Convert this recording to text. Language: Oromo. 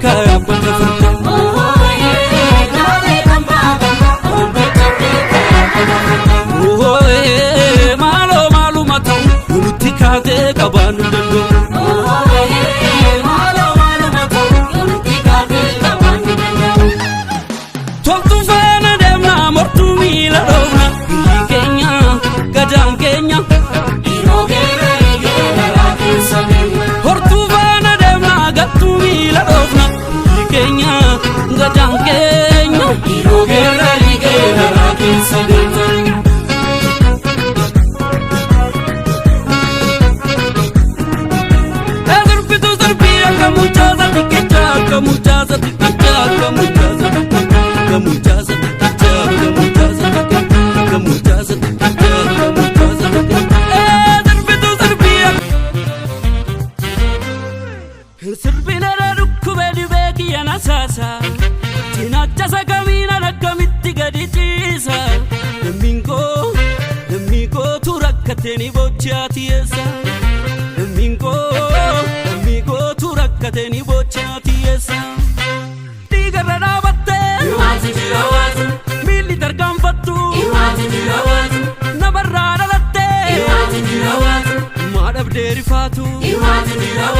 kaya bata furte malo malo matau nuti kate kabanu dando malo malo matau nuti kate kabanu dando toltu fana demna mortu mila dona Kenya gadang Kenya irogera igera kisane hortu fana demna gatu mila dona Kenya gadang Kenya irogera igera kisane Kateni bochati esa Domingo tu rakkateni bochati esa Diga radabatte Iwati jirawatu Mili targamfattu Iwati jirawatu Nabarra dalatte Iwati jirawatu Madab derifatu Iwati jirawatu